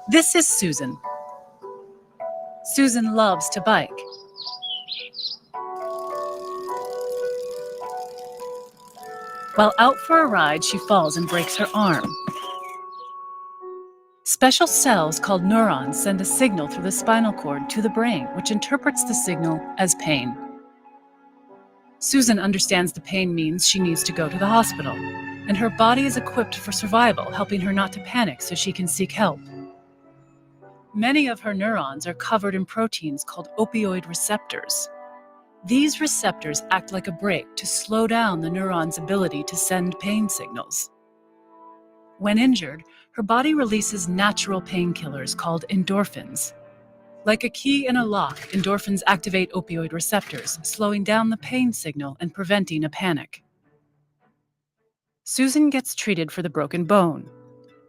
This is Susan. Susan loves to bike. While out for a ride, she falls and breaks her arm. Special cells called neurons send a signal through the spinal cord to the brain, which interprets the signal as pain. Susan understands the pain means she needs to go to the hospital, and her body is equipped for survival, helping her not to panic so she can seek help. Many of her neurons are covered in proteins called opioid receptors. These receptors act like a brake to slow down the neuron's ability to send pain signals. When injured, her body releases natural painkillers called endorphins. Like a key in a lock, endorphins activate opioid receptors, slowing down the pain signal and preventing a panic. Susan gets treated for the broken bone,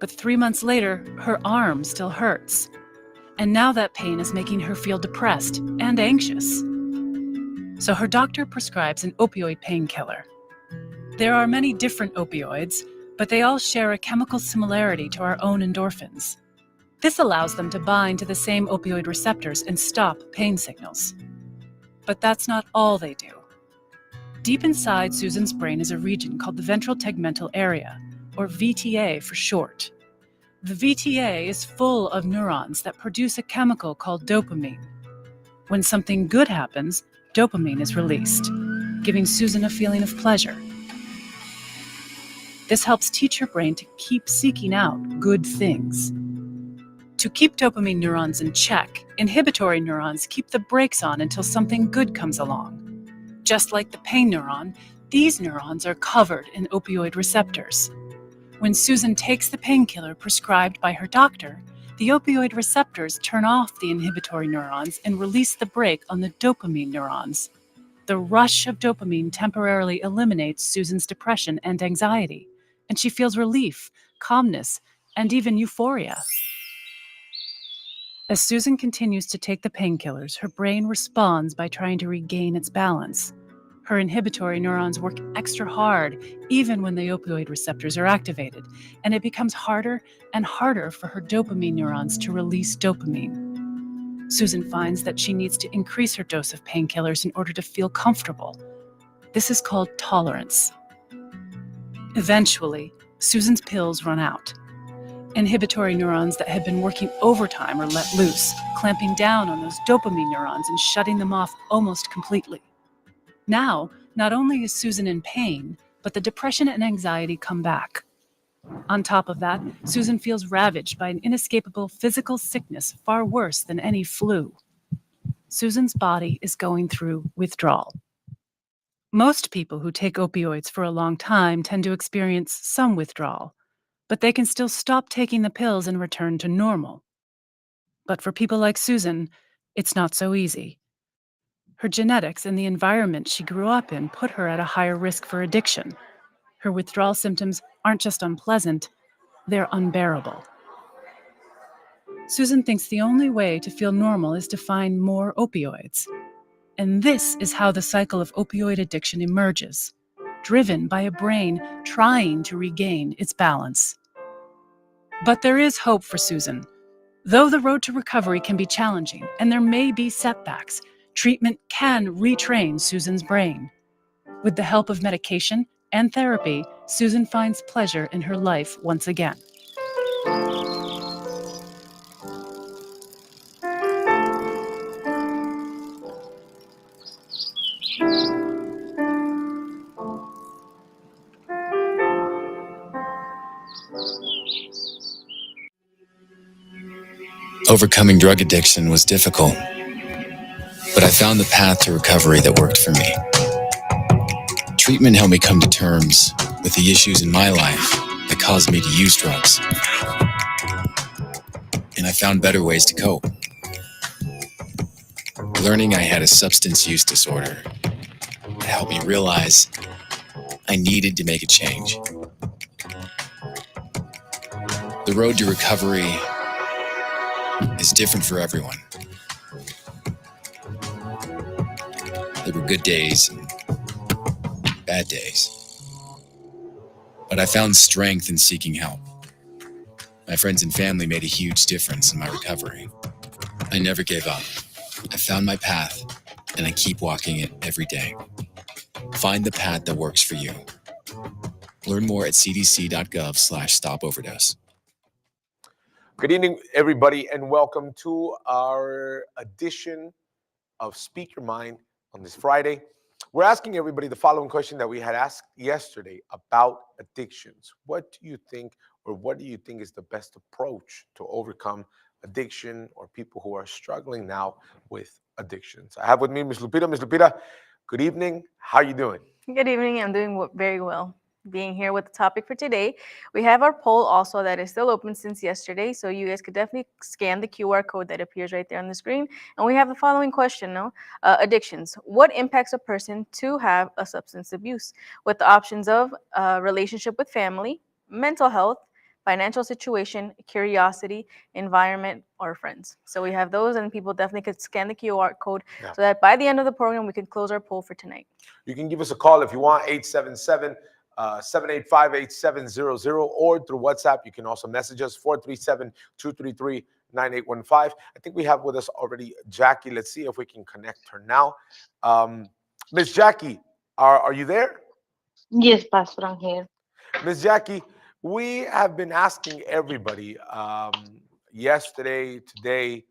but 3 months later, her arm still hurts. And now that pain is making her feel depressed and anxious. So her doctor prescribes an opioid painkiller. There are many different opioids, but they all share a chemical similarity to our own endorphins. This allows them to bind to the same opioid receptors and stop pain signals. But that's not all they do. Deep inside Susan's brain is a region called the ventral tegmental area, or VTA for short. The VTA is full of neurons that produce a chemical called dopamine. When something good happens, dopamine is released, giving Susan a feeling of pleasure. This helps teach her brain to keep seeking out good things. To keep dopamine neurons in check, inhibitory neurons keep the brakes on until something good comes along. Just like the pain neuron, these neurons are covered in opioid receptors. When Susan takes the painkiller prescribed by her doctor, the opioid receptors turn off the inhibitory neurons and release the brake on the dopamine neurons. The rush of dopamine temporarily eliminates Susan's depression and anxiety, and she feels relief, calmness, and even euphoria. As Susan continues to take the painkillers, her brain responds by trying to regain its balance. Her inhibitory neurons work extra hard, even when the opioid receptors are activated, and it becomes harder and harder for her dopamine neurons to release dopamine. Susan finds that she needs to increase her dose of painkillers in order to feel comfortable. This is called tolerance. Eventually, Susan's pills run out. Inhibitory neurons that had been working overtime are let loose, clamping down on those dopamine neurons and shutting them off almost completely. Now, not only is Susan in pain, but the depression and anxiety come back. On top of that, Susan feels ravaged by an inescapable physical sickness far worse than any flu. Susan's body is going through withdrawal. Most people who take opioids for a long time tend to experience some withdrawal, but they can still stop taking the pills and return to normal. But for people like Susan, it's not so easy. Her genetics and the environment she grew up in put her at a higher risk for addiction. Her withdrawal symptoms aren't just unpleasant, they're unbearable. Susan thinks the only way to feel normal is to find more opioids. And this is how the cycle of opioid addiction emerges, driven by a brain trying to regain its balance. But there is hope for Susan. Though the road to recovery can be challenging and there may be setbacks, treatment can retrain Susan's brain. With the help of medication and therapy, Susan finds pleasure in her life once again. Overcoming drug addiction was difficult, but I found the path to recovery that worked for me. Treatment helped me come to terms with the issues in my life that caused me to use drugs. And I found better ways to cope. Learning I had a substance use disorder helped me realize I needed to make a change. The road to recovery is different for everyone. There were good days and bad days, but I found strength in seeking help. My friends and family made a huge difference in my recovery. I never gave up. I found my path, and I keep walking it every day. Find the path that works for you. Learn more at cdc.gov/stopoverdose. Good evening, everybody, and welcome to our edition of Speak Your Mind on this Friday. We're asking everybody the following question that we had asked yesterday about addictions. What do you think, or what do you think is the best approach to overcome addiction, or people who are struggling now with addictions? I have with me Ms. Lupita. Ms. Lupita, good evening. How are you doing? Good evening. I'm doing very well. Being here with the topic for today, we have our poll also that is still open since yesterday, so you guys could definitely scan the QR code that appears right there on the screen. And we have the following question: addictions. What impacts a person to have a substance abuse? With the options of relationship with family, mental health, financial situation, curiosity, environment, or friends. So we have those, and people definitely could scan the QR code so that by the end of the program, we can close our poll for tonight. You can give us a call if you want, 877-785-8700, or through WhatsApp. You can also message us, 437-233-9815. I think we have with us already Jackie. Let's see if we can connect her now. Miss Jackie, are you there? Yes, Pastor, I'm here. Miss Jackie, we have been asking everybody yesterday, today,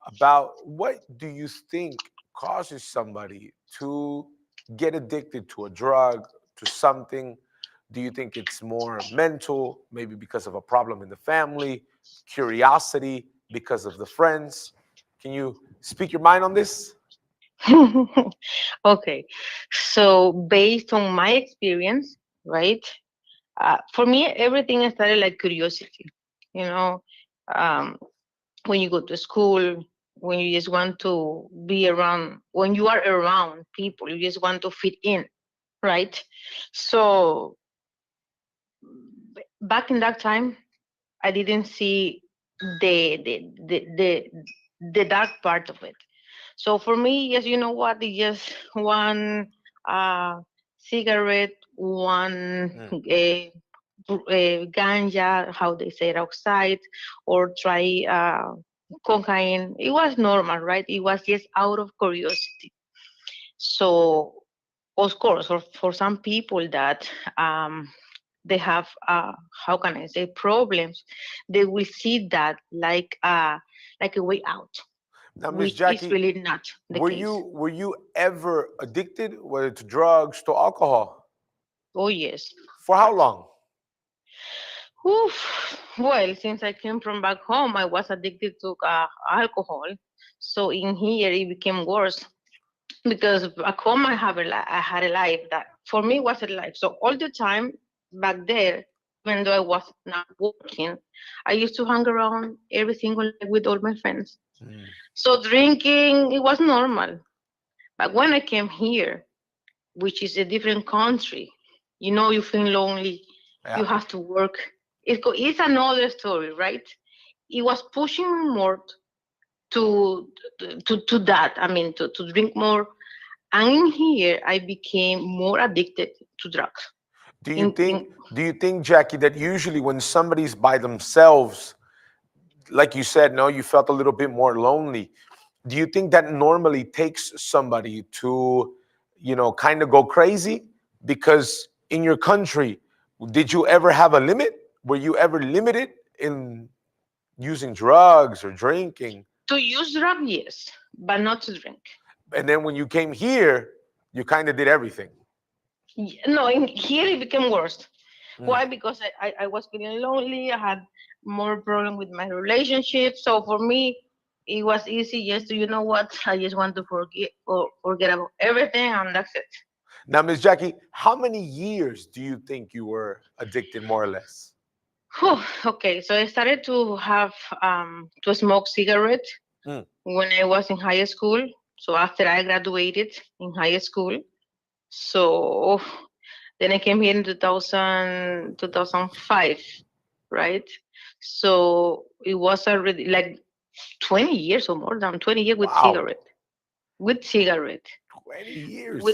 about what do you think causes somebody to get addicted to a drug, to something? Do you think it's more mental, maybe because of a problem in the family, curiosity because of the friends? Can you speak your mind on this? Okay, so based on my experience, right? For me, everything started like curiosity. You know, um, when you go to school, when you just want to be around, when you are around people, you just want to fit in, right? So back in that time, I didn't see the the the the, the dark part of it. So for me, yes, you know what? It's just one cigarette, one ganja, how they say it outside, or try cocaine. It was normal, right? It was just out of curiosity. So, of course, for some people that they have, how can I say, problems, they will see that like a way out. Now, Miss Which Jackie, is really not the case. were you ever addicted, whether to drugs, to alcohol? Oh yes. For how long? Oof. Well, since I came from back home, I was addicted to alcohol. So in here, it became worse because back home I had a life that for me was a life. So all the time back there, even though I was not working, I used to hang around every single day with all my friends. So drinking, it was normal. But when I came here, which is a different country, you feel lonely, you have to work. It's another story, right? It was pushing me more to that. I mean, to drink more. And in here, I became more addicted to drugs. Do you think, Jackie, that usually when somebody's by themselves, like you said, no, you felt a little bit more lonely. Do you think that normally takes somebody to, kind of go crazy? Because in your country, did you ever have a limit? Were you ever limited in using drugs or drinking? To use drugs, yes, but not to drink. And then when you came here, you kind of did everything. No, here it became worse. Why? Because I was feeling lonely. I had more problem with my relationship. So for me, it was easy just to, you know what, I just want to forget about everything, and that's it. Now, Ms. Jackie, how many years do you think you were addicted, more or less? Okay, so I started to have to smoke cigarettes when I was in high school. So after I graduated in high school, so then I came here in 2005, right? So it was already like 20 years or more than 20 years with cigarette. With cigarette. 20 years?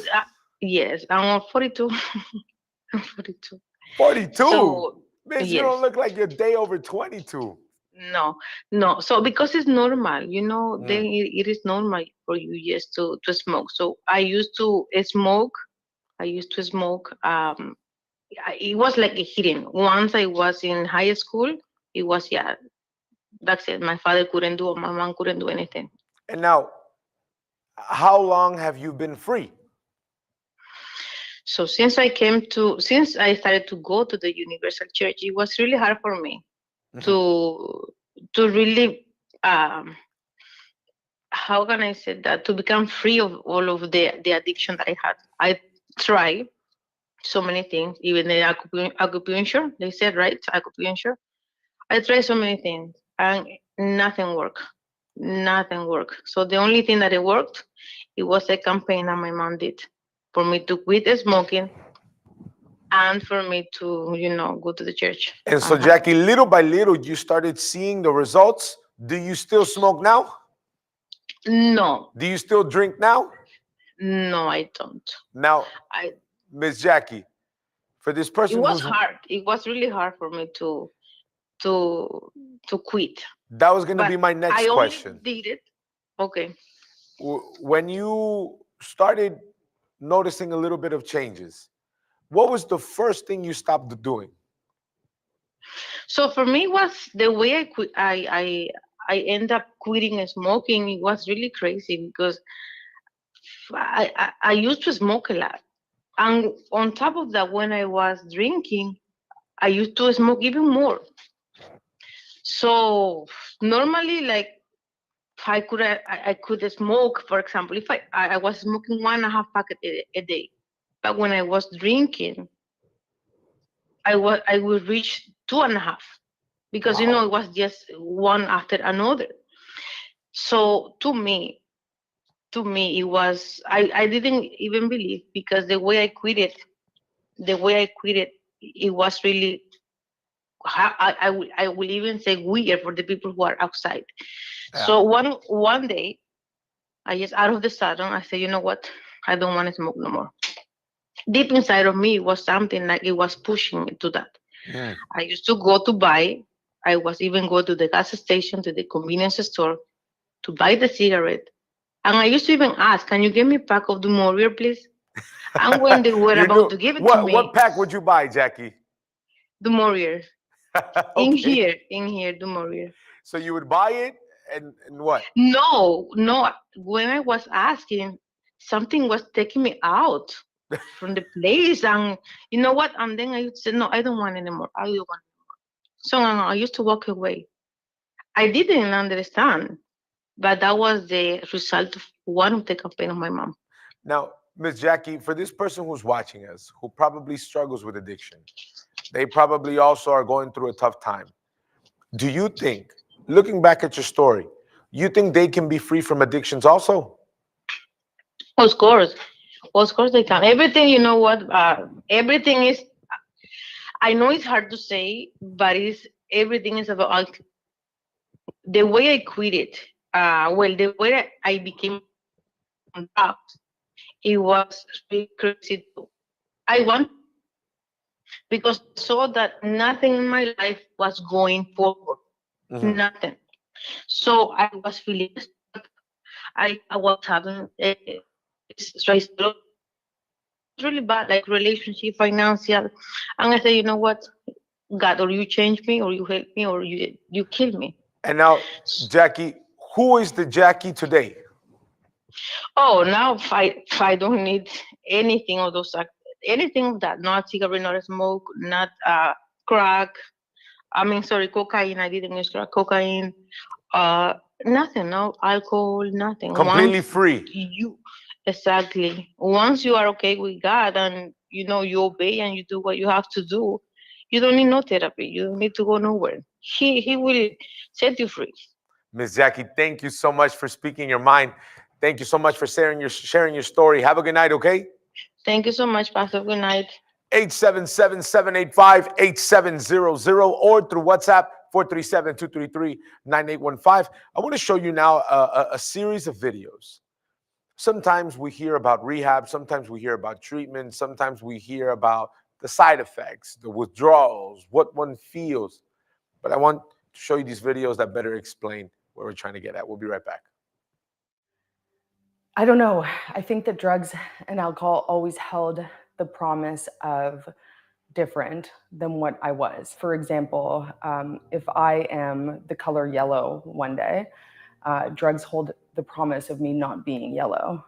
Yes, I'm 42. I'm 42. 42? So, Miss, you Yes. don't look like you're day over 22. No, no. So because it's normal, then Mm. it is normal for you just to smoke. So I used to smoke. I used to smoke. It was like a hidden. Once I was in high school, it was, yeah, that's it. My father couldn't do, my mom couldn't do anything. And now, how long have you been free? So since I started to go to the Universal Church, it was really hard for me Mhm. to really, how can I say that, to become free of all of the addiction that I had. I tried so many things, even the acupuncture. They said, right, acupuncture. I tried so many things, and nothing worked. Nothing worked. So the only thing that it worked, it was a campaign that my mom did for me to quit smoking and for me to, go to the church. And so, Uh-huh. Jackie, little by little, you started seeing the results. Do you still smoke now? No, Do you still drink now? no, I don't. Now, I Miss Jackie, for this It person was who's hard. It was really hard for me to to quit. that was going to But be my I next only question. did it. Okay. When you started noticing a little bit of changes, what was the first thing you stopped doing? So for me, was the way I quit. I end up quitting smoking. It was really crazy because I used to smoke a lot, and on top of that, when I was drinking, I used to smoke even more. So normally, like, I could smoke, for example, if I was smoking 1.5 packet a day, but when I was drinking, I would reach 2.5, because Wow. it was just one after another. So to me it was, I didn't even believe, because the way I quit it, it was really, I will even say, weird for the people who are outside. Yeah. So one day, I just, out of the sudden, I said, you know what, I don't want to smoke no more. Deep inside of me was something like it was pushing me to that. Mm. I used to go to buy. I was even go to the gas station, to the convenience store, to buy the cigarette. And I used to even ask, can you give me a pack of the Morier, please? And when they were You about knew to give it to what me, pack would you buy, Jackie? the Morier, Okay. in here, the Morier. So you would buy it and what? No, no. When I was asking, something was taking me out from the place. And you know what? And then I used to say, no, I don't want anymore. I don't want. So I used to walk away. I didn't understand, but that was the result of one of the campaign of my mom. Now, Miss Jackie, for this person who's watching us, who probably struggles with addiction, they probably also are going through a tough time. Do you think, looking back at your story, you think they can be free from addictions also? Of course, they can. Everything, you know what? Everything is. I know it's hard to say, but it's everything is about the way I quit it. Well, the way I became drugs, it was really crazy too. I want, because I saw that nothing in my life was going forward. Mhm. Nothing. So I was feeling stuck. I was having stress, really bad, like relationship, financial. And I said, you know what, God, or you change me, or you help me, or you kill me. And now, Jackie, who is the Jackie today? Oh, now if I don't need anything of those, anything of that, not cigarette, not smoke, not crack. I mean, sorry, cocaine. I didn't use crack, cocaine. Uh, Nothing, no alcohol, nothing. Completely free. Once you are okay with God, and you obey and you do what you have to do, you don't need no therapy. You don't need to go nowhere. He will set you free. Miss Jackie, thank you so much for speaking your mind. Thank you so much for sharing your story. Have a good night, okay? Thank you so much, Pastor. Good night. 877-785-8700 or through WhatsApp 437-233-9815. I want to show you now a series of videos. Sometimes we hear about rehab, sometimes we hear about treatment, sometimes we hear about the side effects, the withdrawals, what one feels. But I want to show you these videos that better explain what we're trying to get at. We'll be right back. I don't know. I think that drugs and alcohol always held the promise of different than what I was. For example, if I am the color yellow one day, drugs hold the promise of me not being yellow.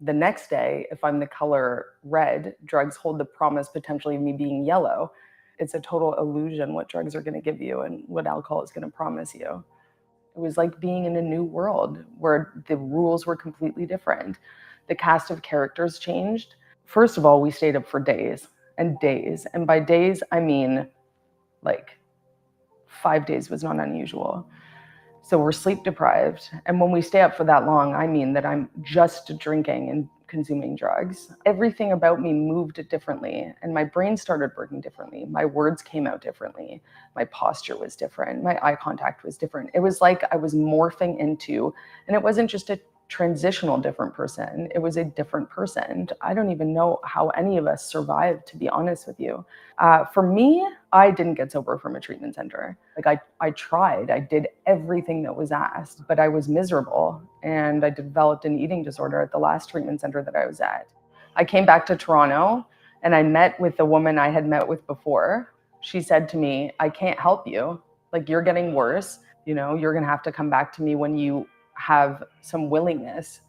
The next day, if I'm the color red, drugs hold the promise potentially of me being yellow. It's a total illusion what drugs are going to give you and what alcohol is going to promise you. It was like being in a new world where the rules were completely different. The cast of characters changed. First of all, we stayed up for days and days. And by days, I mean like 5 days was not unusual. So we're sleep deprived. And when we stay up for that long, I mean that I'm just drinking and consuming drugs. Everything about me moved differently and my brain started working differently. My words came out differently. My posture was different. My eye contact was different. It was like I was morphing into, and it wasn't just a transitional different person, it was a different person. I don't even know how any of us survived, to be honest with you. For me, I didn't get sober from a treatment center. Like I tried, I did everything that was asked, but I was miserable and I developed an eating disorder at the last treatment center that I was at. I came back to Toronto and I met with the woman I had met with before. She said to me, I can't help you. Like, you're getting worse. You know, you're gonna have to come back to me when you have some willingness.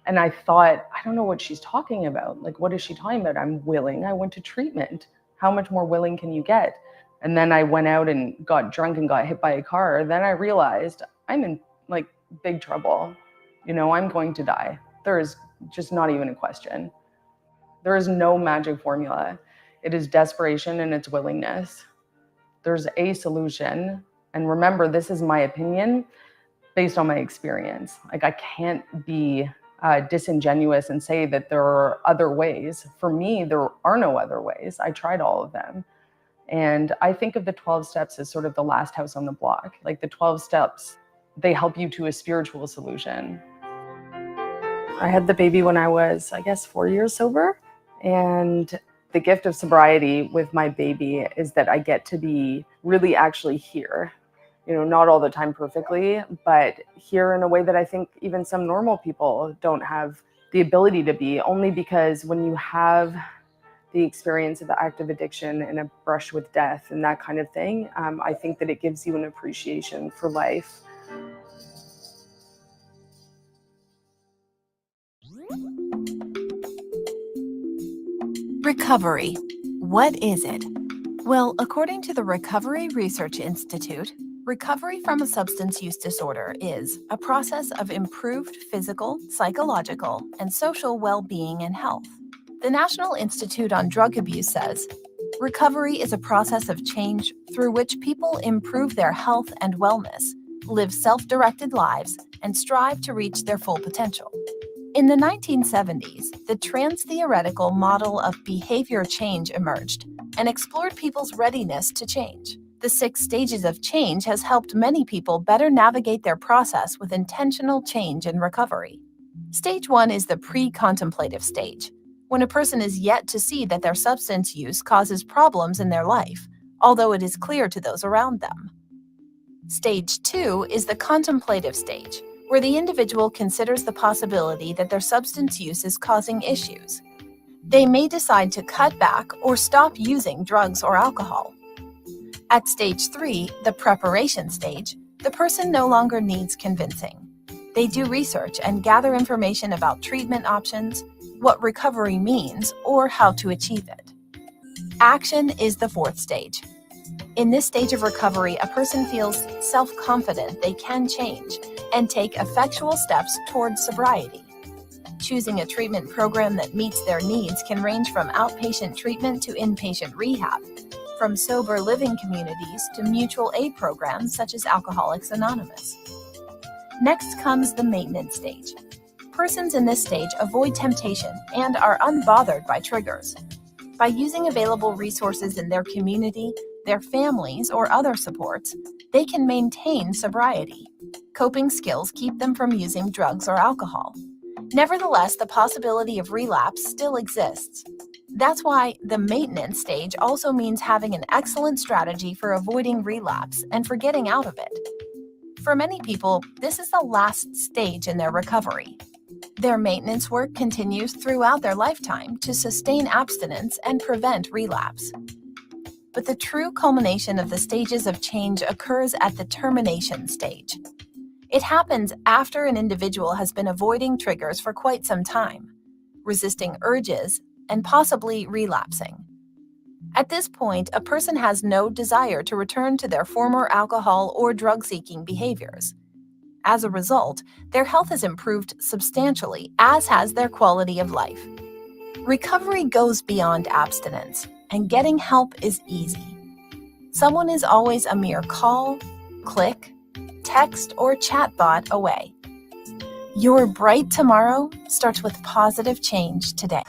And I thought, I don't know what she's talking about. Like, what is she talking about? I'm willing. I went to treatment. How much more willing can you get? And then I went out and got drunk and got hit by a car. Then I realized I'm in like big trouble. You know, I'm going to die. There is just not even a question. There is no magic formula. It is desperation and it's willingness. There's a solution. And remember, this is my opinion based on my experience. Like, I can't be disingenuous and say that there are other ways. For me, there are no other ways. I tried all of them. And I think of the 12 steps as sort of the last house on the block. Like, the 12 steps, they help you to a spiritual solution. I had the baby when I was, I guess, 4 years sober. And the gift of sobriety with my baby is that I get to be really actually here. You know, not all the time perfectly, but here in a way that I think even some normal people don't have the ability to be, only because when you have the experience of active addiction and a brush with death and that kind of thing, I think that it gives you an appreciation for life. Recovery. What is it? Well, according to the Recovery Research Institute, recovery from a substance use disorder is a process of improved physical, psychological, and social well-being and health. The National Institute on Drug Abuse says, recovery is a process of change through which people improve their health and wellness, live self-directed lives, and strive to reach their full potential. In the 1970s, the trans-theoretical model of behavior change emerged and explored people's readiness to change. The 6 stages of change has helped many people better navigate their process with intentional change and recovery. Stage 1 is the pre-contemplative stage, when a person is yet to see that their substance use causes problems in their life, although it is clear to those around them. Stage 2 is the contemplative stage, where the individual considers the possibility that their substance use is causing issues. They may decide to cut back or stop using drugs or alcohol. At stage 3, the preparation stage, the person no longer needs convincing. They do research and gather information about treatment options, what recovery means, or how to achieve it. Action is the 4th stage. In this stage of recovery, a person feels self-confident they can change and take effectual steps towards sobriety. Choosing a treatment program that meets their needs can range from outpatient treatment to inpatient rehab, from sober living communities to mutual aid programs such as Alcoholics Anonymous. Next comes the maintenance stage. Persons in this stage avoid temptation and are unbothered by triggers. By using available resources in their community, their families, or other supports, they can maintain sobriety. Coping skills keep them from using drugs or alcohol. Nevertheless, the possibility of relapse still exists. That's why the maintenance stage also means having an excellent strategy for avoiding relapse and for getting out of it. For many people, this is the last stage in their recovery. Their maintenance work continues throughout their lifetime to sustain abstinence and prevent relapse. But the true culmination of the stages of change occurs at the termination stage. It happens after an individual has been avoiding triggers for quite some time, resisting urges, and possibly relapsing. At this point, a person has no desire to return to their former alcohol or drug-seeking behaviors. As a result, their health has improved substantially, as has their quality of life. Recovery goes beyond abstinence, and getting help is easy. Someone is always a mere call, click, text, or chatbot away. Your bright tomorrow starts with positive change today.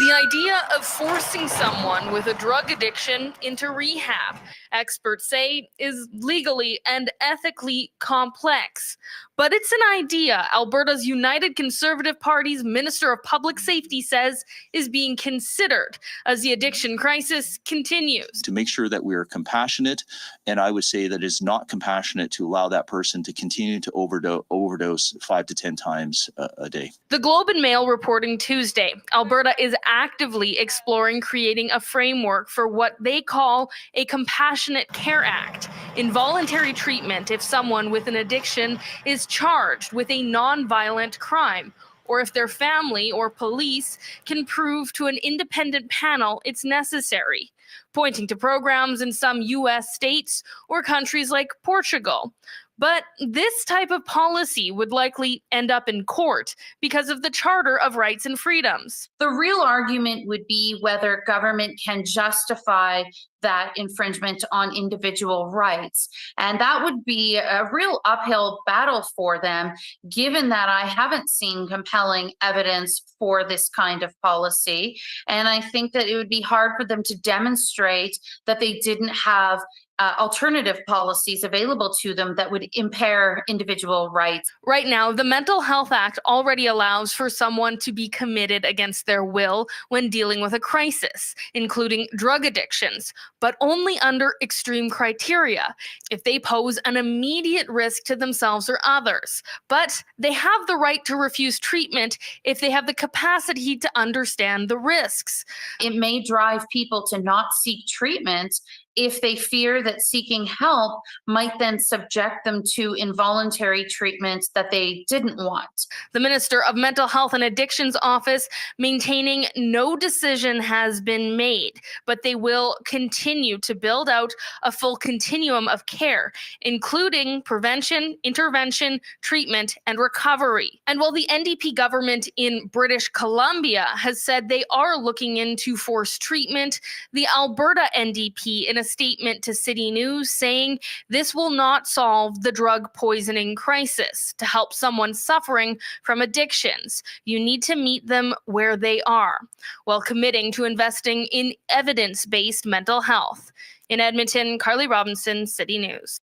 The idea of forcing someone with a drug addiction into rehab, experts say, is legally and ethically complex. But it's an idea Alberta's United Conservative Party's Minister of Public Safety says is being considered as the addiction crisis continues. To make sure that we are compassionate, and I would say that it's not compassionate to allow that person to continue to overdose 5 to 10 times a day. The Globe and Mail reporting Tuesday, Alberta is actively exploring creating a framework for what they call a Compassionate Care Act, involuntary treatment if someone with an addiction is charged with a non-violent crime, or if their family or police can prove to an independent panel it's necessary, pointing to programs in some U.S. states or countries like Portugal. But this type of policy would likely end up in court because of the Charter of Rights and Freedoms. The real argument would be whether government can justify that infringement on individual rights. And that would be a real uphill battle for them, given that I haven't seen compelling evidence for this kind of policy. And I think that it would be hard for them to demonstrate that they didn't have alternative policies available to them that would impair individual rights. Right now, the Mental Health Act already allows for someone to be committed against their will when dealing with a crisis, including drug addictions, but only under extreme criteria, if they pose an immediate risk to themselves or others. But they have the right to refuse treatment if they have the capacity to understand the risks. It may drive people to not seek treatment if they fear that seeking help might then subject them to involuntary treatments that they didn't want. The Minister of Mental Health and Addictions office maintaining no decision has been made, but they will continue to build out a full continuum of care, including prevention, intervention, treatment, and recovery. And while the NDP government in British Columbia has said they are looking into forced treatment, the Alberta NDP in a statement to City News saying this will not solve the drug poisoning crisis. To help someone suffering from addictions, you need to meet them where they are, while committing to investing in evidence-based mental health. In Edmonton, Carly Robinson, City News.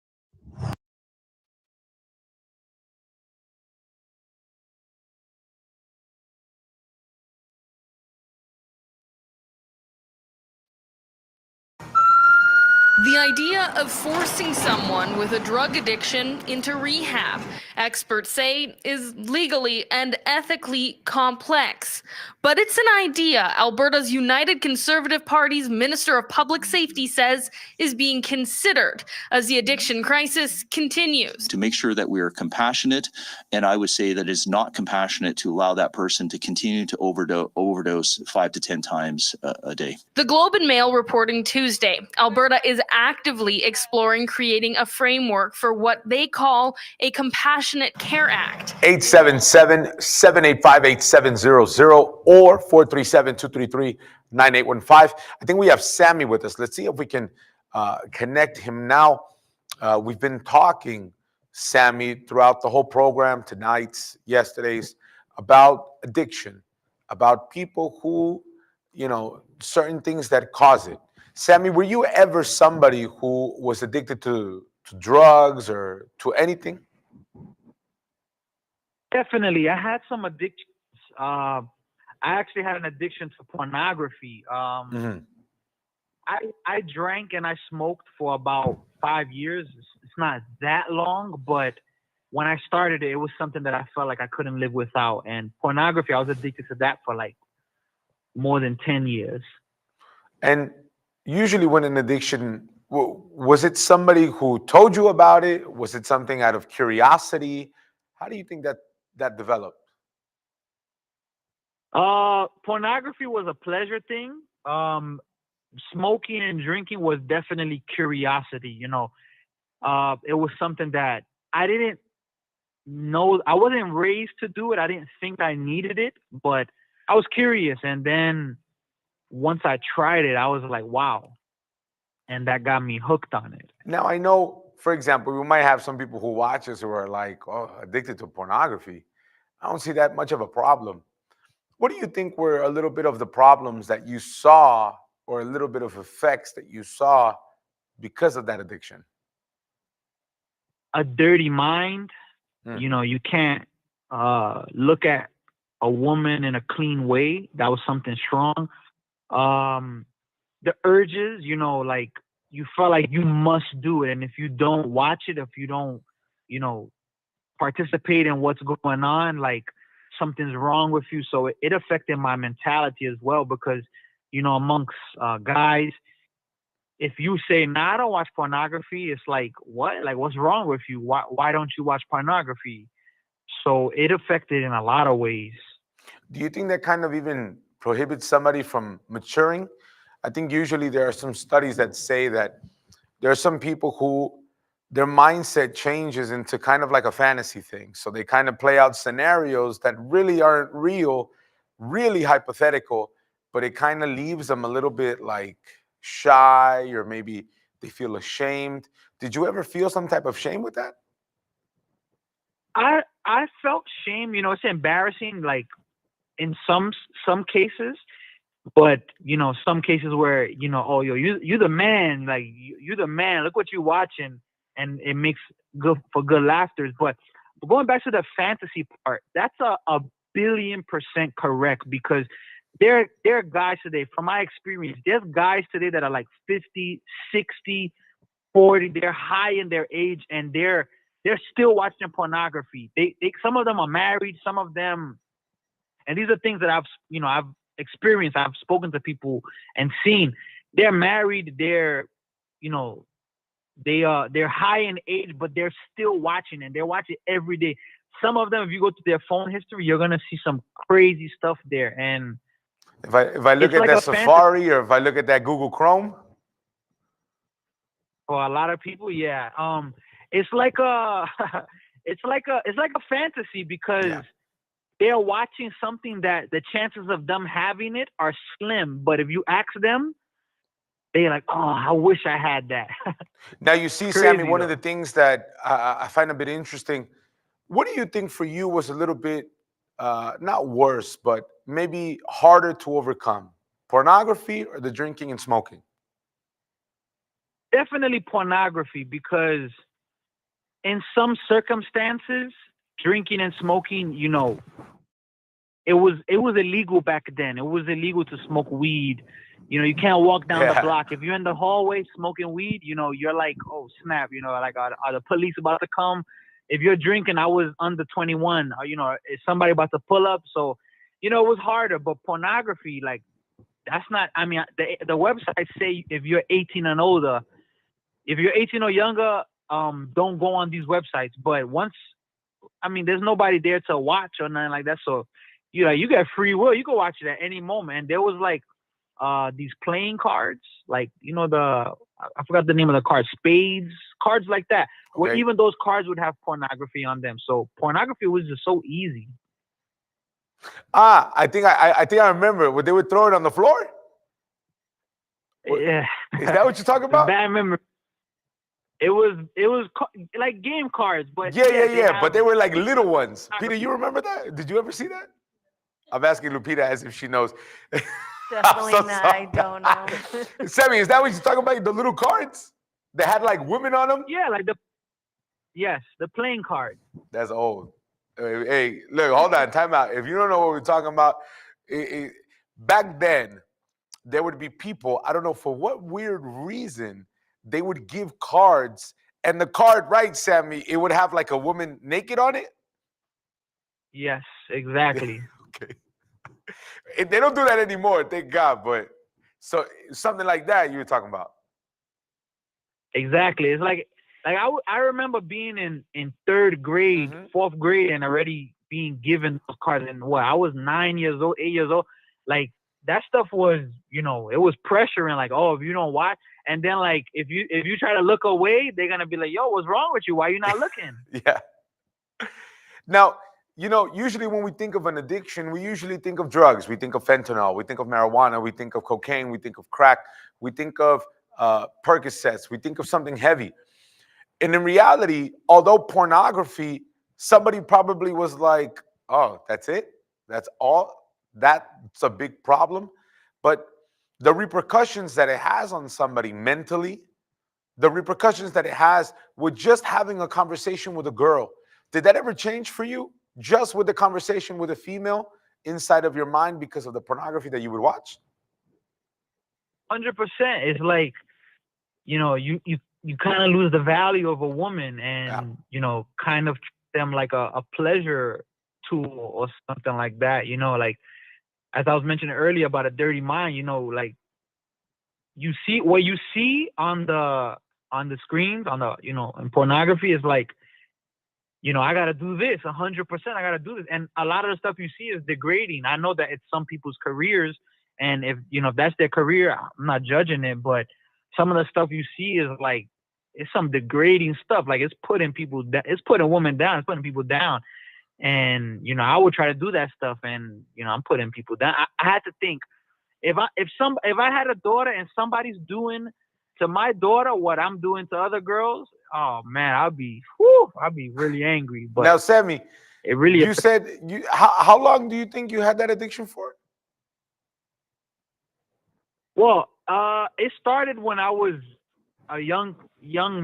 The idea of forcing someone with a drug addiction into rehab, experts say, is legally and ethically complex. But it's an idea Alberta's United Conservative Party's Minister of Public Safety says is being considered as the addiction crisis continues. To make sure that we are compassionate, and I would say that it's not compassionate to allow that person to continue to overdose 5 to 10 times a day. The Globe and Mail reporting Tuesday, Alberta is actively exploring creating a framework for what they call a Compassionate Care Act. 877-785-8700 or 437-233-9815. I think we have Sammy with us. Let's see if we can connect him now. We've been talking, Sammy, throughout the whole program, tonight's, yesterday's, about addiction, about people who, certain things that cause it. Sammy, were you ever somebody who was addicted to drugs or to anything? Definitely. I had some addictions. I actually had an addiction to pornography. Mhm. I drank and I smoked for about 5 years. It's not that long, but when I started it, it was something that I felt like I couldn't live without. And pornography, I was addicted to that for like more than 10 years. And usually, when an addiction, was it somebody who told you about it? Was it something out of curiosity? How do you think that developed? Pornography was a pleasure thing. Smoking and drinking was definitely curiosity. It was something that I didn't know. I wasn't raised to do it. I didn't think I needed it, but I was curious. And then once I tried it, I was like, wow. And that got me hooked on it. Now, I know, for example, we might have some people who watch us who are like, oh, addicted to pornography. I don't see that much of a problem. What do you think were a little bit of the problems that you saw, or a little bit of effects that you saw because of that addiction? A dirty mind. You can't look at a woman in a clean way. That was something strong. The urges, like you felt like you must do it. And if you don't watch it, if you don't, participate in what's going on, like something's wrong with you. So it affected my mentality as well, because, amongst guys, if you say, nah, I don't watch pornography, it's like, what? Like, what's wrong with you? Why don't you watch pornography? So it affected in a lot of ways. Do you think that kind of even prohibits somebody from maturing? I think usually there are some studies that say that there are some people who their mindset changes into kind of like a fantasy thing. So they kind of play out scenarios that really aren't real, really hypothetical, but it kind of leaves them a little bit like shy, or maybe they feel ashamed. Did you ever feel some type of shame with that? I felt shame. It's embarrassing, like in some cases, but some cases where oh, you the man, like you the man. Look what you're watching, and it makes good for good laughters. But going back to the fantasy part, that's a billion% correct, because there are guys today, from my experience, there's guys today that are like 50, 60, 40. They're high in their age, and they're still watching pornography. They some of them are married, some of them, and these are things that I've experienced. I've spoken to people and seen. They're married. They're they're high in age, but they're still watching, and they're watching every day. Some of them, if you go to their phone history, you're gonna see some crazy stuff there. And if I look at that Safari, or if I look at that Google Chrome, for a lot of people, yeah, it's like a it's like a fantasy, because they're watching something that the chances of them having it are slim. But if you ask them, they're like, oh, I wish I had that. Now, you see, Sammy, one of the things that I find a bit interesting, what do you think for you was a little bit, not worse, but maybe harder to overcome? Pornography or the drinking and smoking? Definitely pornography, because in some circumstances, drinking and smoking, it was illegal back then. It was illegal to smoke weed. You can't walk down the block. If you're in the hallway smoking weed, you're like, oh, snap, like, are the police about to come? If you're drinking, I was under 21, is somebody about to pull up? So, it was harder. But pornography, like, that's not, I mean, the websites say if you're 18 and older, if you're 18 or younger, don't go on these websites. But there's nobody there to watch or nothing like that. So, you get free will. You can watch it at any moment. And there was like these playing cards, like, I forgot the name of the card, spades, cards like that, where even those cards would have pornography on them. So pornography was just so easy. I think I remember when they would throw it on the floor. Yeah. Is that what you're talking about? Bad memory. It was like game cards, but yeah. But they were like little ones. Peter, you remember that? Did you ever see that? I'm asking Lupita as if she knows. Definitely not. I don't know. Sammy, is that what you're talking about? The little cards that had like women on them? Yeah, like the playing card. That's old. Hey, look, hold on, time out. If you don't know what we're talking about, Back then, there would be people, I don't know for what weird reason, they would give cards, and the card, right, Sammy, it would have like a woman naked on it. Yes, exactly. Okay. They don't do that anymore, thank God. But so something like that you were talking about. Exactly. It's like I remember being in third grade, fourth grade, and already being given those cards. And what, I was 9 years old, 8 years old. Like, that stuff was, you know, it was pressuring. Like, oh, if you don't watch, and then like if you try to look away, they're gonna be like, yo, what's wrong with you? Why you not looking? Yeah. Now, you know, usually when we think of an addiction, we usually think of drugs. We think of fentanyl. We think of marijuana. We think of cocaine. We think of crack. We think of Percocets. We think of something heavy. And in reality, although pornography, somebody probably was like, oh, that's it? That's all? That's a big problem. But the repercussions that it has on somebody mentally, the repercussions that it has with just having a conversation with a girl, did that ever change for you? Just with the conversation with a female inside of your mind because of the pornography that you would watch? 100%. It's like, you know, you kind of lose the value of a woman, and you know, kind of treat them like a pleasure tool or something like that. You know, like as I was mentioning earlier about a dirty mind, you know, like you see what you see on the screens, on the, you know, in pornography is like, you know, I gotta do this 100%. I gotta do this, and a lot of the stuff you see is degrading. I know that it's some people's careers, and if you know if that's their career, I'm not judging it, but some of the stuff you see is like, it's some degrading stuff. Like, it's putting people down, it's putting women down, it's putting people down. And you know, I would try to do that stuff, and you know, I'm putting people down. I had to think, if I had a daughter and somebody's doing to my daughter what I'm doing to other girls, oh man, I'd be really angry. But now, Sammy, it really, you said how long do you think you had that addiction for? Well, it started when I was a young,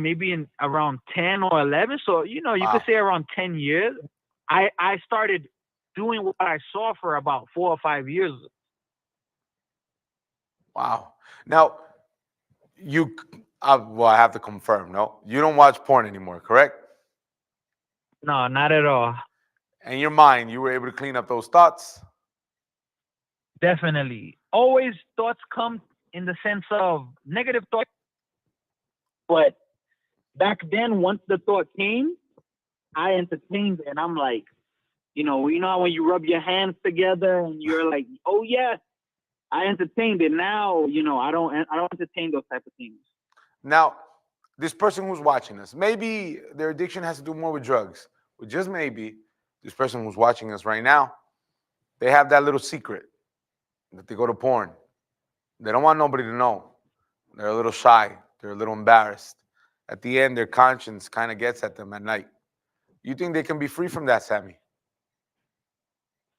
maybe in around 10 or 11. So, you know, you could say around 10 years. I started doing what I saw for about 4 or 5 years. Wow. Now, well, I have to confirm, no? You don't watch porn anymore, correct? No, not at all. In your mind, you were able to clean up those thoughts? Definitely. Always thoughts come in the sense of negative thoughts. But back then, once the thought came, I entertained it. And I'm like, you know how when you rub your hands together and you're like, oh, yes, I entertained it. Now, you know, I don't entertain those type of things. Now, this person who's watching us, maybe their addiction has to do more with drugs. But just maybe this person who's watching us right now, they have that little secret that they go to porn. They don't want nobody to know. They're a little shy. They're a little embarrassed. At the end, their conscience kind of gets at them at night. You think they can be free from that, Sammy?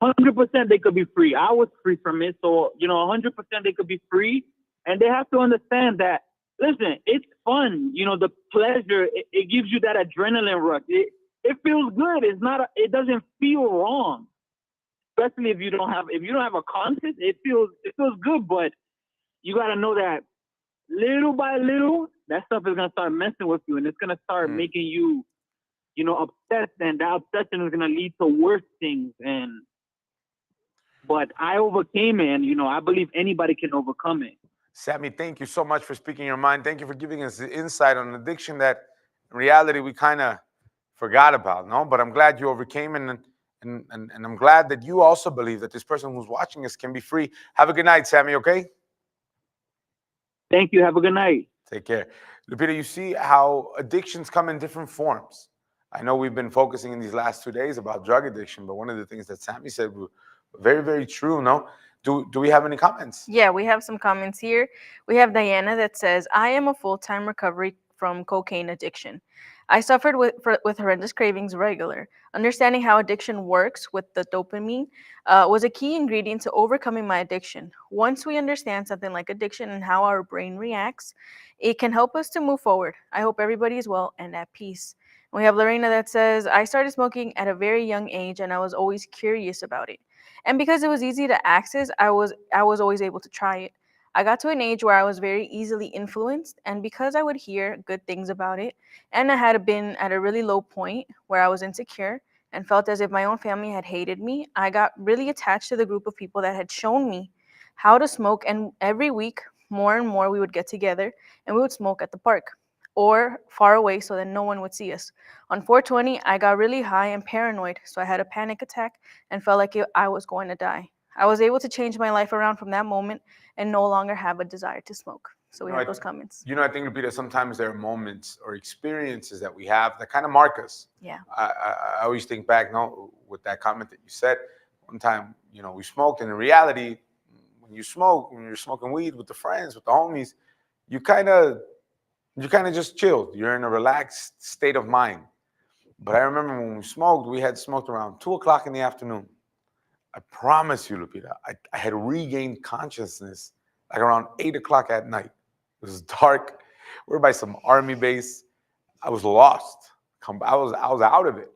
100% they could be free. I was free from it. So, you know, 100% they could be free. And they have to understand that, listen, it's fun. You know, the pleasure, it gives you that adrenaline rush. It feels good. It doesn't feel wrong. Especially if you don't have a conscience, it feels good. But you got to know that little by little, that stuff is going to start messing with you, and it's going to start making you, you know, obsessed, and that obsession is going to lead to worse things. But I overcame it, and, you know, I believe anybody can overcome it. Sammy, thank you so much for speaking your mind. Thank you for giving us the insight on addiction that in reality we kind of forgot about, no? But I'm glad you overcame, and I'm glad that you also believe that this person who's watching us can be free. Have a good night, Sammy, okay? Thank you. Have a good night. Take care. Lupita, you see how addictions come in different forms. I know we've been focusing in these last 2 days about drug addiction, but one of the things that Sammy said were very, very true, no? Do we have any comments? Yeah, we have some comments here. We have Diana that says, I am a full-time recovery from cocaine addiction. I suffered with horrendous cravings regular. Understanding how addiction works with the dopamine was a key ingredient to overcoming my addiction. Once we understand something like addiction and how our brain reacts, it can help us to move forward. I hope everybody is well and at peace. We have Lorena that says, I started smoking at a very young age and I was always curious about it. And because it was easy to access, I was always able to try it. I got to an age where I was very easily influenced, and because I would hear good things about it, and I had been at a really low point where I was insecure and felt as if my own family had hated me, I got really attached to the group of people that had shown me how to smoke. And every week, more and more, we would get together and we would smoke at the park or far away so that no one would see us. On 420, I got really high and paranoid, so I had a panic attack and felt like I was going to die. I was able to change my life around from that moment and no longer have a desire to smoke. So we have those comments. You know, I think, Lupita, sometimes there are moments or experiences that we have that kind of mark us. Yeah. I always think back, with that comment that you said. One time, we smoked, and in reality, when you're smoking weed with the friends, with the homies, you kind of just chilled. You're in a relaxed state of mind. But I remember when we had smoked around 2:00 in the afternoon. I promise you, Lupita, I had regained consciousness like around 8:00 at night. It was dark. We were by some army base. I was lost. I was out of it.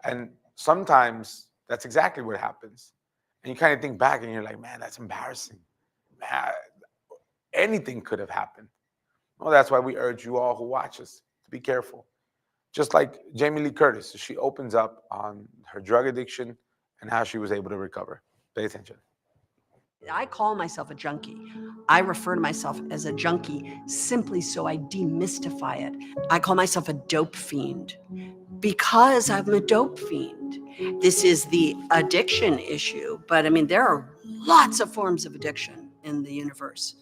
And sometimes that's exactly what happens. And you kind of think back and you're like, man, that's embarrassing. Man, anything could have happened. Well, that's why we urge you all who watch us to be careful. Just like Jamie Lee Curtis, she opens up on her drug addiction and how she was able to recover. Pay attention. I call myself a junkie. I refer to myself as a junkie simply so I demystify it. I call myself a dope fiend because I'm a dope fiend. This is the addiction issue, but I mean, there are lots of forms of addiction in the universe.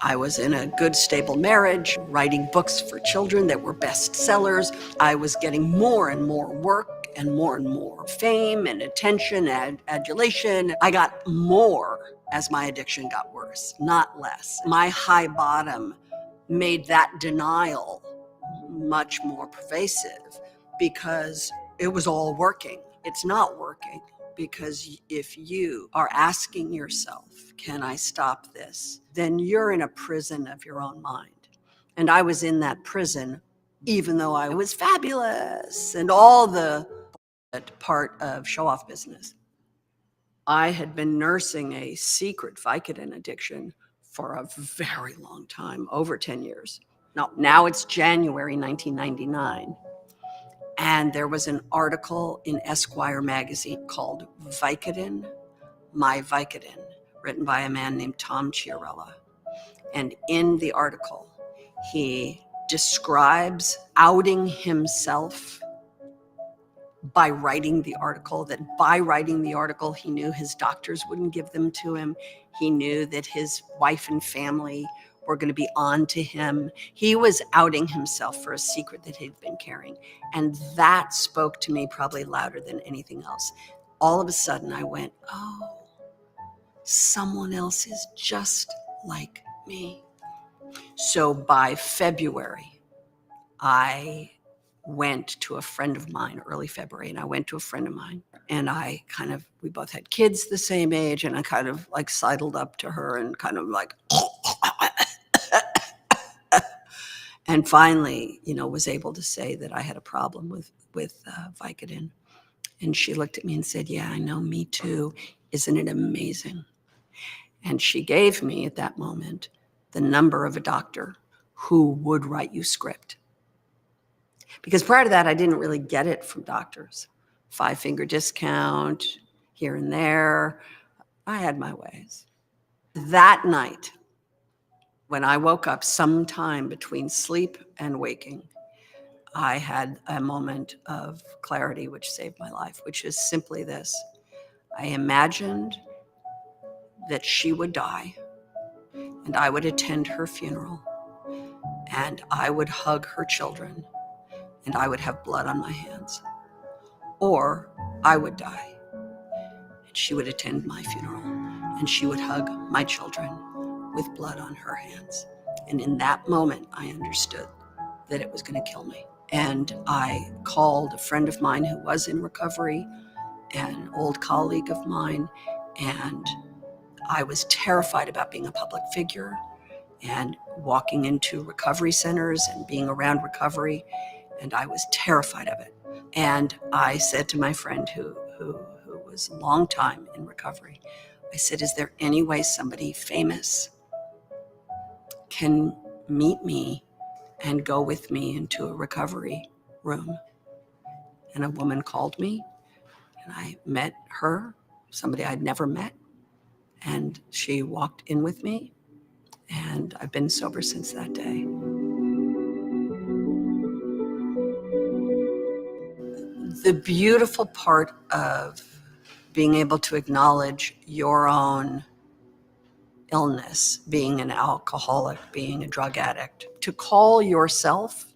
I was in a good, stable marriage, writing books for children that were bestsellers. I was getting more and more work and more fame and attention and adulation. I got more as my addiction got worse, not less. My high bottom made that denial much more pervasive because it was all working. It's not working. Because if you are asking yourself, can I stop this? Then you're in a prison of your own mind. And I was in that prison, even though I was fabulous and all the part of show-off business. I had been nursing a secret Vicodin addiction for a very long time, over 10 years. Now it's January 1999. And there was an article in Esquire magazine called Vicodin, My Vicodin, written by a man named Tom Chiarella. And in the article, he describes outing himself by writing the article, that by writing the article, he knew his doctors wouldn't give them to him. He knew that his wife and family were going to be on to him. He was outing himself for a secret that he'd been carrying. And that spoke to me probably louder than anything else. All of a sudden I went, oh, someone else is just like me. So by February, I went to a friend of mine, early February, and I went to a friend of mine and we both had kids the same age, and I kind of like sidled up to her and kind of like, and finally, was able to say that I had a problem with Vicodin. And she looked at me and said, yeah, I know, me too. Isn't it amazing? And she gave me at that moment the number of a doctor who would write you script. Because prior to that, I didn't really get it from doctors. 5-finger discount here and there. I had my ways. That night, when I woke up sometime between sleep and waking, I had a moment of clarity which saved my life, which is simply this. I imagined that she would die and I would attend her funeral and I would hug her children and I would have blood on my hands. Or I would die and she would attend my funeral and she would hug my children with blood on her hands. And in that moment, I understood that it was going to kill me. And I called a friend of mine who was in recovery, an old colleague of mine, and I was terrified about being a public figure and walking into recovery centers and being around recovery. And I was terrified of it. And I said to my friend who was a long time in recovery, I said, is there any way somebody famous can meet me and go with me into a recovery room? And a woman called me, and I met her, somebody I'd never met. And she walked in with me, and I've been sober since that day. The beautiful part of being able to acknowledge your own illness, being an alcoholic, being a drug addict, to call yourself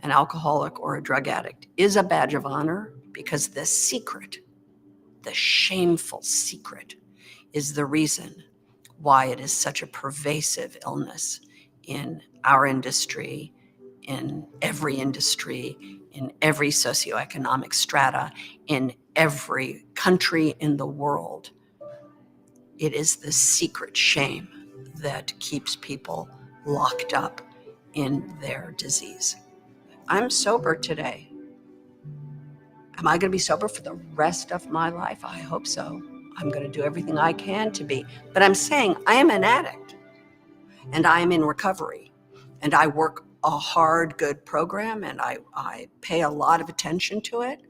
an alcoholic or a drug addict is a badge of honor, because the secret, the shameful secret, is the reason why it is such a pervasive illness in our industry, in every socioeconomic strata, in every country in the world. It is the secret shame that keeps people locked up in their disease. I'm sober today. Am I going to be sober for the rest of my life? I hope so. I'm going to do everything I can to be. But I'm saying I am an addict, and I am in recovery, and I work a hard, good program, and I pay a lot of attention to it,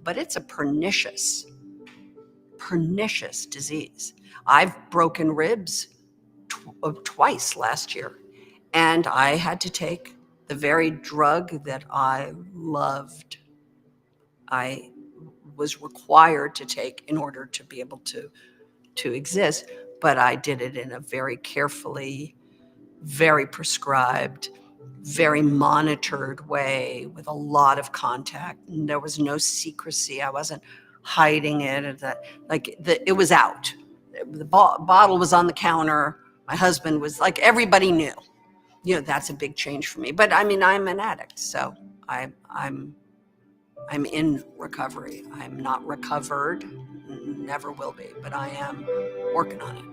but it's a pernicious disease. I've broken ribs twice last year, and I had to take the very drug that I loved. I was required to take in order to be able to exist, but I did it in a very carefully, very prescribed, very monitored way with a lot of contact. And there was no secrecy. I wasn't hiding it. It was out. The bottle was on the counter. My husband was like, everybody knew. You know, that's a big change for me. But I mean, I'm an addict, so I'm in recovery. I'm not recovered, never will be, but I am working on it.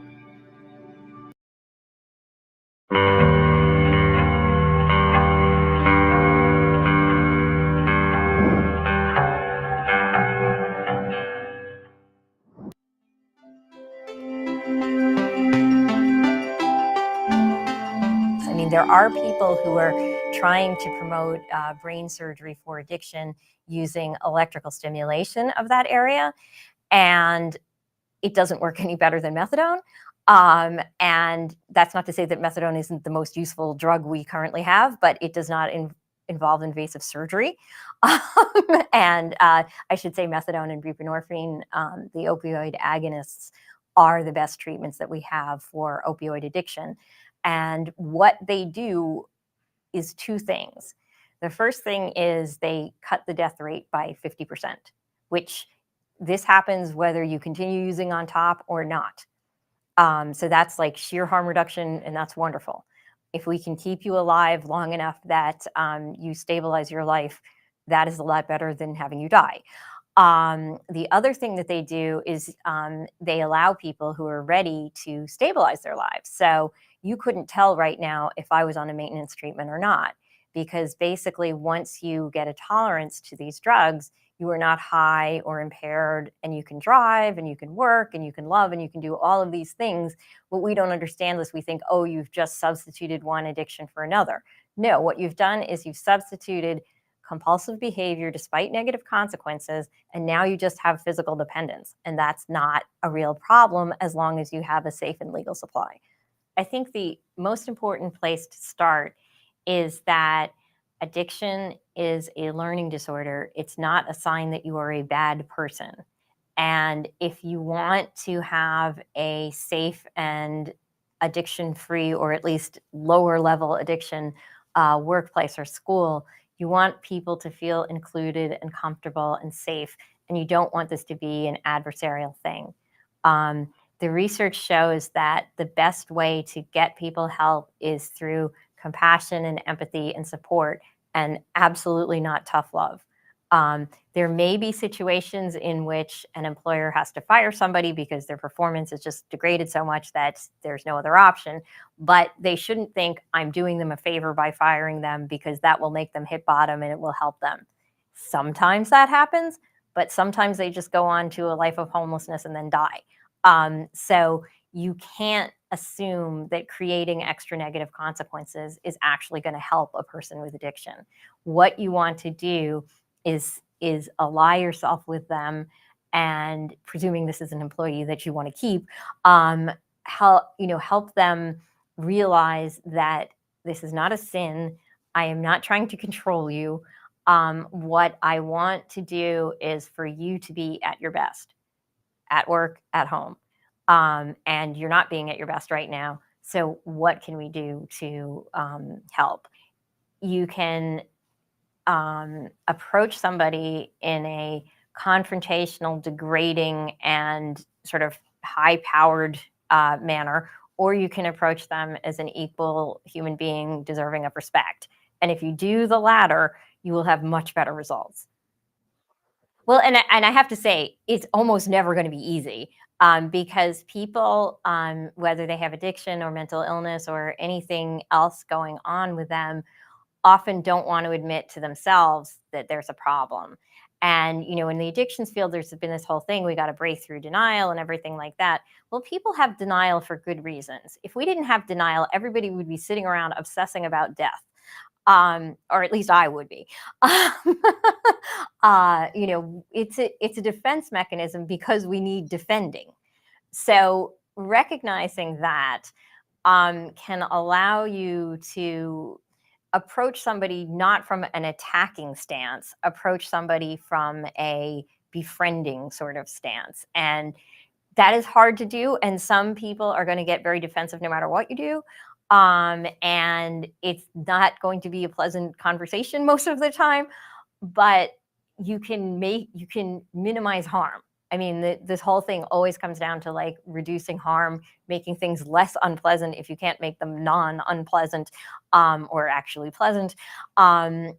I mean, there are people who are trying to promote brain surgery for addiction using electrical stimulation of that area, and it doesn't work any better than methadone. And that's not to say that methadone isn't the most useful drug we currently have, but it does not involve invasive surgery. And I should say methadone and buprenorphine, the opioid agonists, are the best treatments that we have for opioid addiction. And what they do is two things. The first thing is they cut the death rate by 50%, which this happens whether you continue using on top or not. So that's like sheer harm reduction, and that's wonderful. If we can keep you alive long enough that you stabilize your life, that is a lot better than having you die. The other thing that they do is they allow people who are ready to stabilize their lives. So you couldn't tell right now if I was on a maintenance treatment or not, because basically once you get a tolerance to these drugs, you are not high or impaired, and you can drive and you can work and you can love and you can do all of these things. What we don't understand is we think, oh, you've just substituted one addiction for another. No, what you've done is you've substituted compulsive behavior despite negative consequences, and now you just have physical dependence. And that's not a real problem as long as you have a safe and legal supply. I think the most important place to start is that addiction is a learning disorder. It's not a sign that you are a bad person. And if you want to have a safe and addiction-free, or at least lower level addiction workplace or school, you want people to feel included and comfortable and safe. And you don't want this to be an adversarial thing. The research shows that the best way to get people help is through compassion and empathy and support, and absolutely not tough love. There may be situations in which an employer has to fire somebody because their performance is just degraded so much that there's no other option. But they shouldn't think I'm doing them a favor by firing them because that will make them hit bottom and it will help them. Sometimes that happens, but sometimes they just go on to a life of homelessness and then die. So you can't assume that creating extra negative consequences is actually going to help a person with addiction. What you want to do is ally yourself with them, and presuming this is an employee that you want to keep, help them realize that this is not a sin. I am not trying to control you. What I want to do is for you to be at your best, at work, at home. And you're not being at your best right now. So what can we do to help? You can approach somebody in a confrontational, degrading, and sort of high-powered manner, or you can approach them as an equal human being deserving of respect. And if you do the latter, you will have much better results. Well, and I have to say, it's almost never going to be easy because people, whether they have addiction or mental illness or anything else going on with them, often don't want to admit to themselves that there's a problem. And, in the addictions field, there's been this whole thing, we got to break through denial and everything like that. Well, people have denial for good reasons. If we didn't have denial, everybody would be sitting around obsessing about death. Or at least I would be. It's a defense mechanism because we need defending. So recognizing that can allow you to approach somebody not from an attacking stance, approach somebody from a befriending sort of stance. And that is hard to do. And some people are going to get very defensive no matter what you do. And it's not going to be a pleasant conversation most of the time, but you can minimize harm. I mean, this whole thing always comes down to like reducing harm, making things less unpleasant if you can't make them non-unpleasant or actually pleasant. So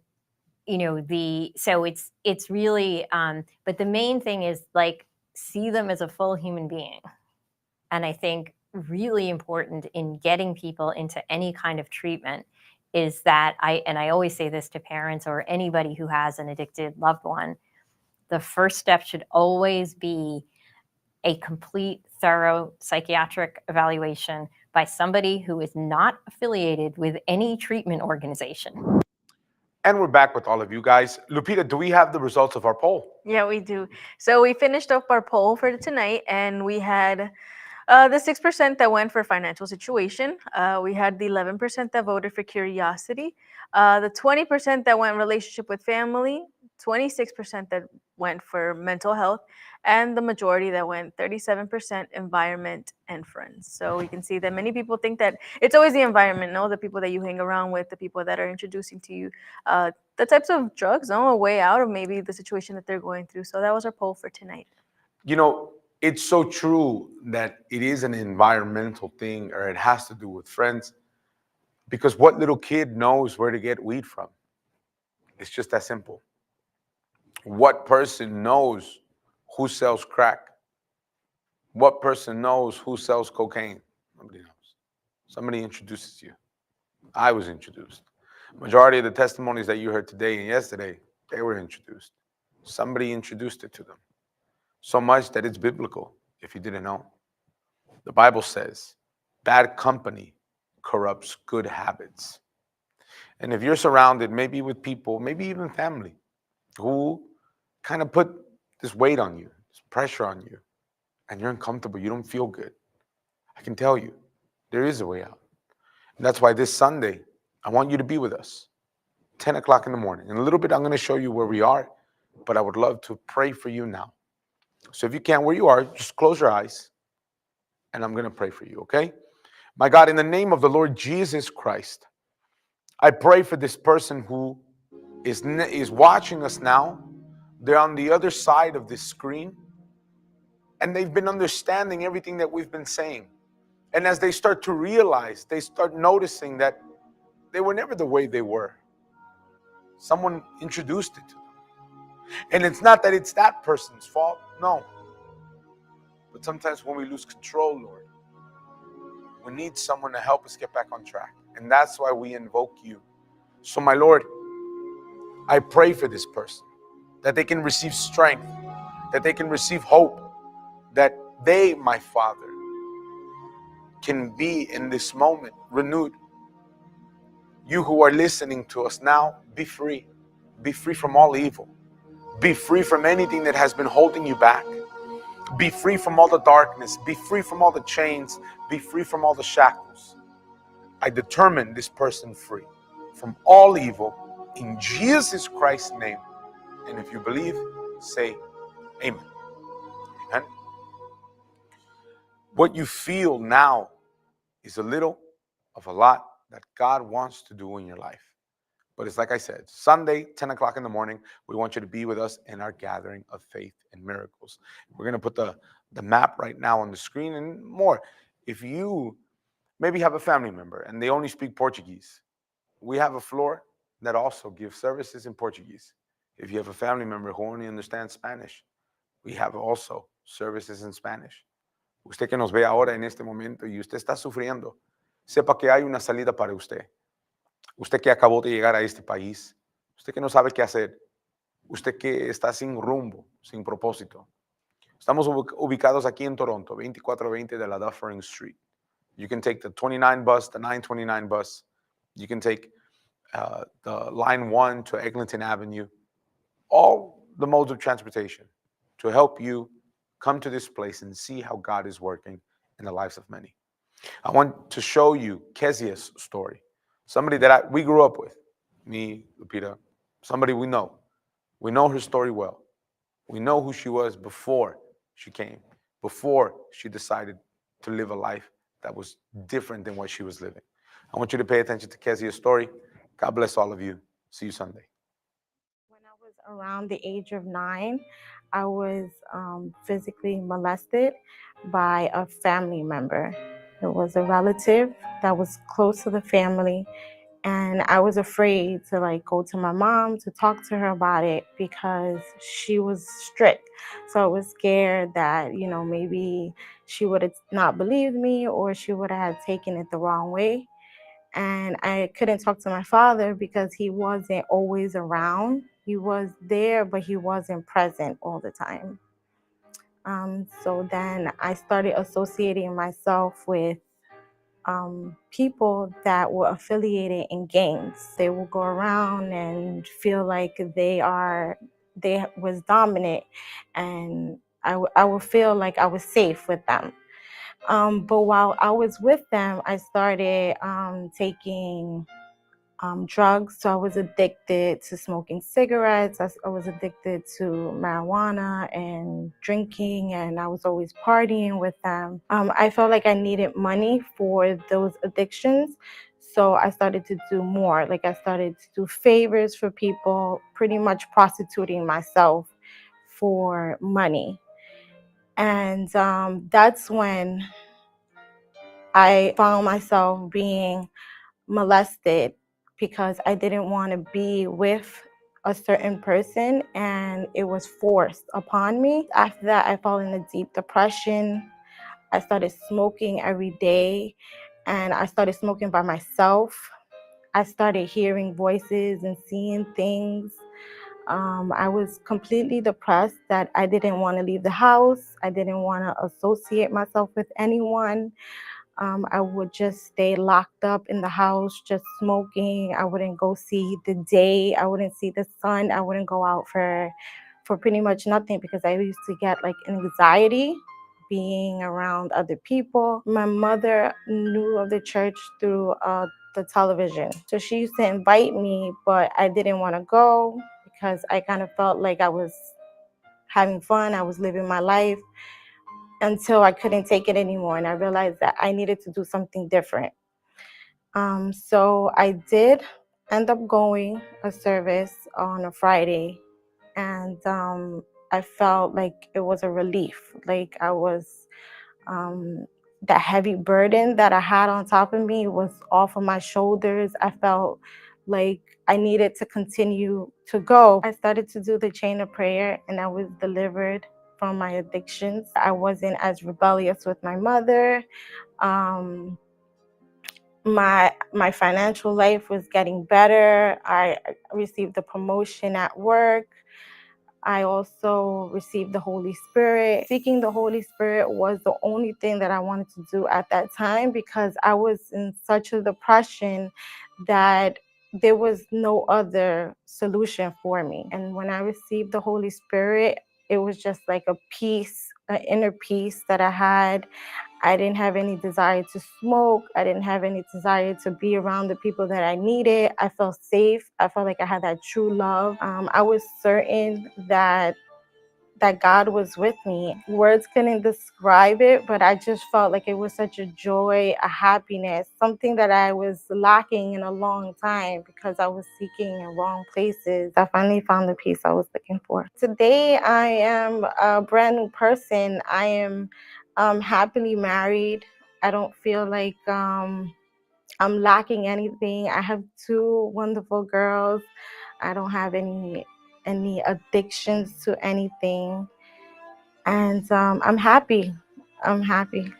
it's really, but the main thing is like see them as a full human being. And I think really important in getting people into any kind of treatment is that I always say this to parents or anybody who has an addicted loved one, the first step should always be a complete, thorough psychiatric evaluation by somebody who is not affiliated with any treatment organization. And we're back with all of you guys. Lupita, do we have the results of our poll? Yeah, we do. So we finished up our poll for tonight, and we had the 6% that went for financial situation. We had the 11% that voted for curiosity. The 20% that went relationship with family. 26% that went for mental health, and the majority that went 37% environment and friends. So we can see that many people think that it's always the environment, the people that you hang around with, the people that are introducing to you the types of drugs, a way out of maybe the situation that they're going through. So that was our poll for tonight. It's so true that it is an environmental thing, or it has to do with friends, because what little kid knows where to get weed from? It's just that simple. What person knows who sells crack? What person knows who sells cocaine? Nobody knows. Somebody introduces you. I was introduced. Majority of the testimonies that you heard today and yesterday, they were introduced. Somebody introduced it to them. So much that it's biblical, if you didn't know. The Bible says, bad company corrupts good habits. And if you're surrounded maybe with people, maybe even family, who kind of put this weight on you, this pressure on you, and you're uncomfortable, you don't feel good, I can tell you, there is a way out. And that's why this Sunday, I want you to be with us, 10 o'clock in the morning. In a little bit, I'm going to show you where we are, but I would love to pray for you now. So if you can, where you are, just close your eyes, and I'm going to pray for you, okay? My God, in the name of the Lord Jesus Christ, I pray for this person who is watching us now. They're on the other side of this screen, and they've been understanding everything that we've been saying. And as they start to realize, they start noticing that they were never the way they were. Someone introduced it to them. And it's not that it's that person's fault, no. But sometimes when we lose control, Lord, we need someone to help us get back on track. And that's why we invoke you. So, my Lord, I pray for this person, that they can receive strength, that they can receive hope, that they, my Father, can be in this moment renewed. You who are listening to us now, be free. Be free from all evil. Be free from anything that has been holding you back. Be free from all the darkness. Be free from all the chains. Be free from all the shackles. I determine this person free from all evil in Jesus Christ's name. And if you believe, say amen. Amen. What you feel now is a little of a lot that God wants to do in your life. But it's like I said, Sunday, 10 o'clock in the morning, we want you to be with us in our gathering of faith and miracles. We're going to put the map right now on the screen and more. If you maybe have a family member and they only speak Portuguese, we have a floor that also gives services in Portuguese. If you have a family member who only understands Spanish, we have also services in Spanish. Usted que nos ve ahora en este momento y usted está sufriendo, sepa que hay una salida para usted. Usted que acabó de llegar a este país, usted que no sabe qué hacer, usted que está sin rumbo, sin propósito. Estamos ubicados aquí en Toronto, 2420 de la Dufferin Street. You can take the 29 bus, the 929 bus. You can take the line 1 to Eglinton Avenue. All the modes of transportation to help you come to this place and see how God is working in the lives of many. I want to show you Kezia's story. Somebody that we grew up with, me, Lupita, somebody we know. We know her story well. We know who she was before she came, before she decided to live a life that was different than what she was living. I want you to pay attention to Kezia's story. God bless all of you. See you Sunday. When I was around the age of 9, I was physically molested by a family member. It was a relative that was close to the family, and I was afraid to go to my mom to talk to her about it because she was strict. So I was scared that maybe she would have not believed me, or she would have taken it the wrong way. And I couldn't talk to my father because he wasn't always around. He was there, but he wasn't present all the time. So then I started associating myself with people that were affiliated in gangs. They will go around and feel like they was dominant, and I would feel like I was safe with them. But while I was with them, I started taking drugs. So I was addicted to smoking cigarettes. I was addicted to marijuana and drinking, and I was always partying with them. I felt like I needed money for those addictions. So I started to do more. I started to do favors for people, pretty much prostituting myself for money. And that's when I found myself being molested because I didn't want to be with a certain person, and it was forced upon me. After that, I fell in a deep depression. I started smoking every day, and I started smoking by myself. I started hearing voices and seeing things. I was completely depressed that I didn't want to leave the house. I didn't want to associate myself with anyone. I would just stay locked up in the house, just smoking. I wouldn't go see the day. I wouldn't see the sun. I wouldn't go out for pretty much nothing because I used to get anxiety being around other people. My mother knew of the church through the television. So she used to invite me, but I didn't want to go because I kind of felt like I was having fun. I was living my life, until I couldn't take it anymore, and I realized that I needed to do something different. So I did end up going a service on a Friday, and I felt like it was a relief. I was, that heavy burden that I had on top of me was off of my shoulders. I felt like I needed to continue to go. I started to do the chain of prayer and I was delivered from my addictions. I wasn't as rebellious with my mother. My financial life was getting better. I received a promotion at work. I also received the Holy Spirit. Seeking the Holy Spirit was the only thing that I wanted to do at that time because I was in such a depression that there was no other solution for me. And when I received the Holy Spirit, it was just like a peace, an inner peace that I had. I didn't have any desire to smoke. I didn't have any desire to be around the people that I needed. I felt safe. I felt like I had that true love. I was certain that God was with me. Words couldn't describe it, but I just felt like it was such a joy, a happiness, something that I was lacking in a long time because I was seeking in wrong places. I finally found the peace I was looking for. Today, I am a brand new person. I am happily married. I don't feel like I'm lacking anything. I have 2 wonderful girls. I don't have any addictions to anything. And I'm happy. I'm happy.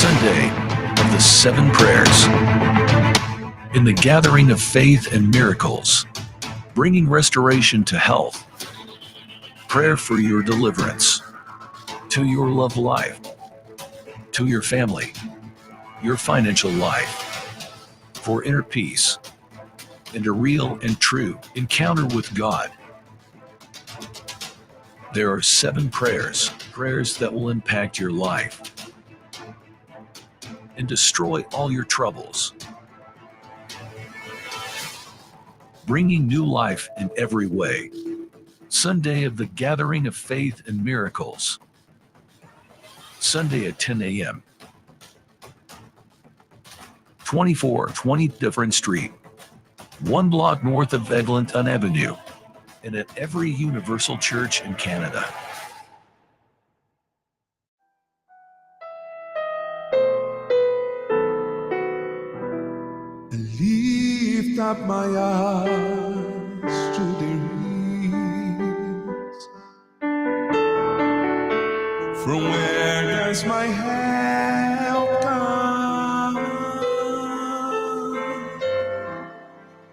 Sunday of the 7 prayers. In the gathering of faith and miracles, bringing restoration to health, prayer for your deliverance, to your love life, to your family, your financial life, for inner peace, and a real and true encounter with God. There are 7 prayers that will impact your life and destroy all your troubles, bringing new life in every way. Sunday of the gathering of faith and miracles. Sunday at 10 a.m. 2420 Different Street, 1 block north of Eglinton Avenue, and at every Universal Church in Canada. Lift up my eyes to the hills. From where does my help come?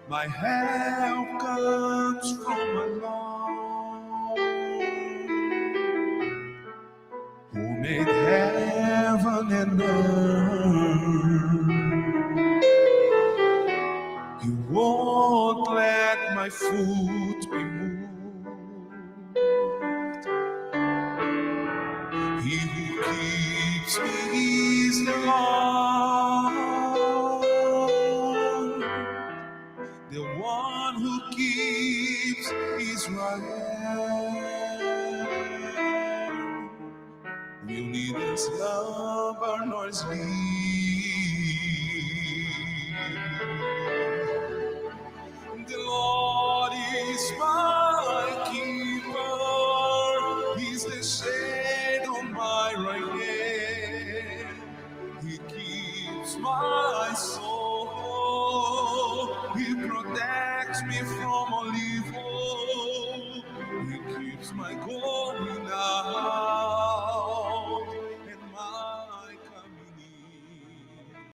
My help comes from my Lord, who made heaven and earth. He won't let my foot be moved. He who keeps me is the Lord, the one who keeps Israel. Will neither slumber nor sleep. The Lord is my keeper. He's the shade on my right hand. He keeps my soul. He protects me from all evil. He keeps my going out.